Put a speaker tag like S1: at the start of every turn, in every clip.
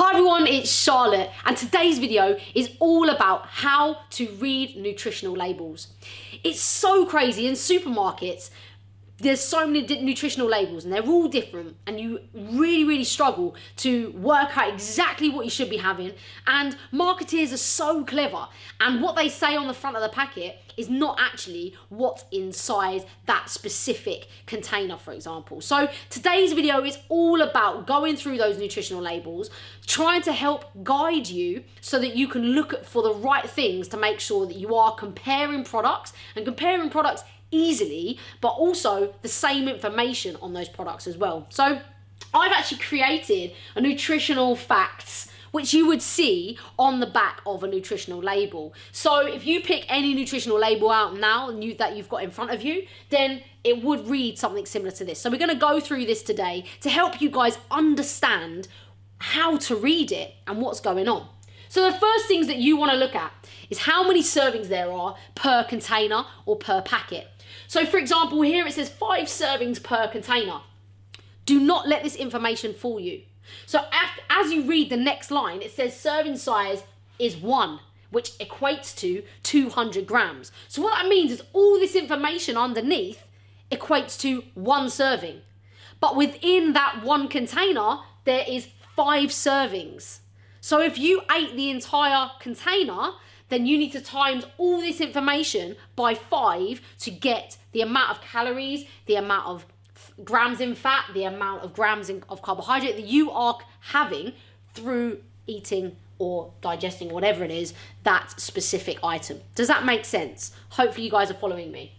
S1: Hi everyone, it's Charlotte, and today's video is all about how to read nutritional labels. It's so crazy. In supermarkets, there's so many nutritional labels and they're all different, and you really struggle to work out exactly what you should be having. And marketeers are so clever, and what they say on the front of the packet is not actually what's inside that specific container, for example. So today's video is all about going through those nutritional labels, trying to help guide you so that you can look for the right things to make sure that you are comparing products easily, but also the same information on those products as well. So I've actually created a nutritional facts which you would see on the back of a nutritional label. So if you pick any nutritional label out now that you've got in front of you, then it would read something similar to this. So we're going to go through this today to help you guys understand how to read it and what's going on. So the first things that you want to look at is how many servings there are per container or per packet. So for example, here it says 5 servings per container. Do not let this information fool you. So as you read the next line, it says serving size is 1, which equates to 200 grams. So what that means is all this information underneath equates to 1 serving. But within that 1 container, there is 5 servings. So if you ate the entire container, then you need to times all this information by 5 to get the amount of calories, the amount of grams in fat, the amount of grams of carbohydrate that you are having through eating or digesting, whatever it is, that specific item. Does that make sense? Hopefully you guys are following me.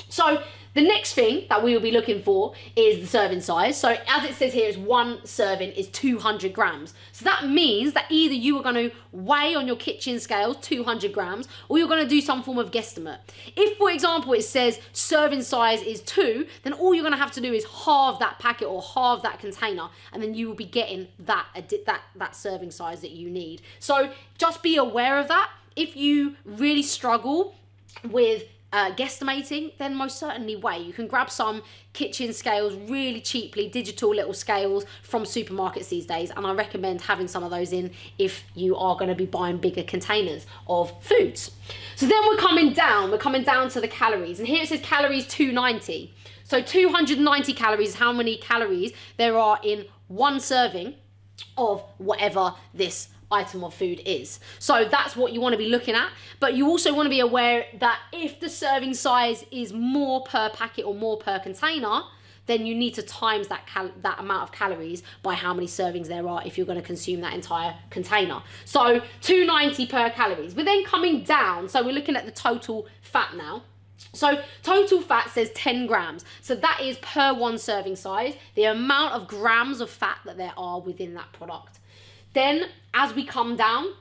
S1: So the next thing that we will be looking for is the serving size. So as it says here, is 1 serving is 200 grams. So that means that either you are going to weigh on your kitchen scales 200 grams, or you're going to do some form of guesstimate. If, for example, it says serving size is 2, then all you're going to have to do is halve that packet or halve that container, and then you will be getting that serving size that you need. So just be aware of that. If you really struggle with guesstimating, then most certainly weigh. You can grab some kitchen scales really cheaply, digital little scales from supermarkets these days, and I recommend having some of those in if you are going to be buying bigger containers of foods. So then we're coming down to the calories, and here it says calories 290. So 290 calories is how many calories there are in 1 serving of whatever this item of food is. So that's what you want to be looking at, but you also want to be aware that if the serving size is more per packet or more per container, then you need to times that amount of calories by how many servings there are if you're going to consume that entire container. So 290 per calories. We're then coming down, so we're looking at the total fat now. So total fat says 10 grams. So that is per 1 serving size, the amount of grams of fat that there are within that product. Then as we come down,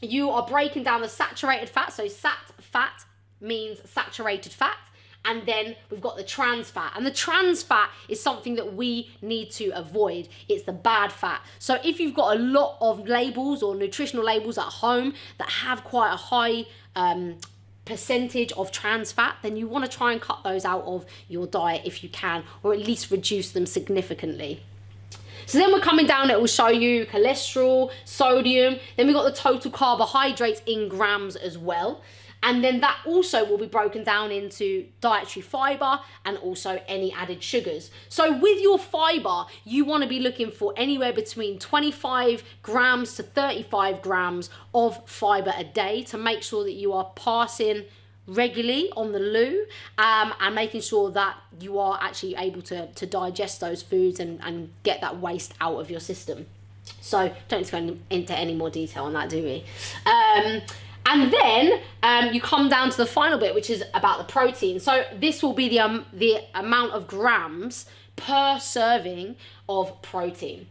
S1: you are breaking down the saturated fat. So sat fat means saturated fat. And then we've got the trans fat. And the trans fat is something that we need to avoid. It's the bad fat. So if you've got a lot of labels or nutritional labels at home that have quite a high percentage of trans fat, then you want to try and cut those out of your diet if you can, or at least reduce them significantly. So then we're coming down, it will show you cholesterol, sodium, then we've got the total carbohydrates in grams as well. And then that also will be broken down into dietary fiber and also any added sugars. So with your fiber, you want to be looking for anywhere between 25 grams to 35 grams of fiber a day to make sure that you are passing regularly on the loo, and making sure that you are actually able to digest those foods and get that waste out of your system. So don't go into any more detail on that, do we? And then you come down to the final bit, which is about the protein. So this will be the amount of grams per serving of protein.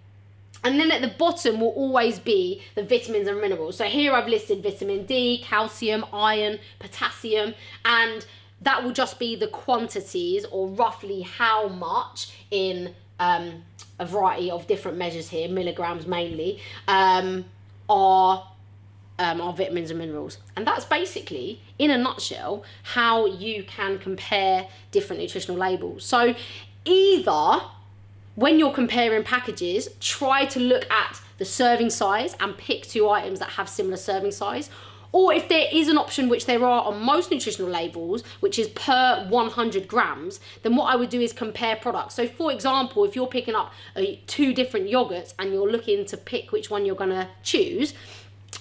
S1: And then at the bottom will always be the vitamins and minerals. So here I've listed vitamin D, calcium, iron, potassium, and that will just be the quantities, or roughly how much in a variety of different measures here, milligrams mainly, are vitamins and minerals. And that's basically, in a nutshell, how you can compare different nutritional labels. So either when you're comparing packages, try to look at the serving size and pick 2 items that have similar serving size. Or if there is an option, which there are on most nutritional labels, which is per 100 grams, then what I would do is compare products. So for example, if you're picking up 2 different yogurts and you're looking to pick which one you're gonna choose,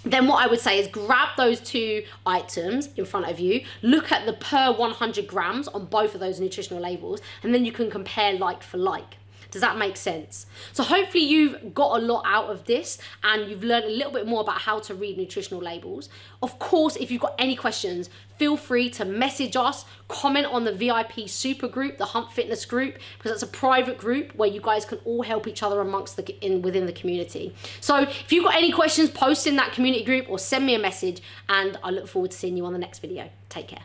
S1: then what I would say is grab those 2 items in front of you, look at the per 100 grams on both of those nutritional labels, and then you can compare like for like. Does that make sense? So hopefully you've got a lot out of this and you've learned a little bit more about how to read nutritional labels. Of course, if you've got any questions, feel free to message us, comment on the VIP super group, the Hump Fitness group, because that's a private group where you guys can all help each other within the community. So if you've got any questions, post in that community group or send me a message, and I look forward to seeing you on the next video. Take care.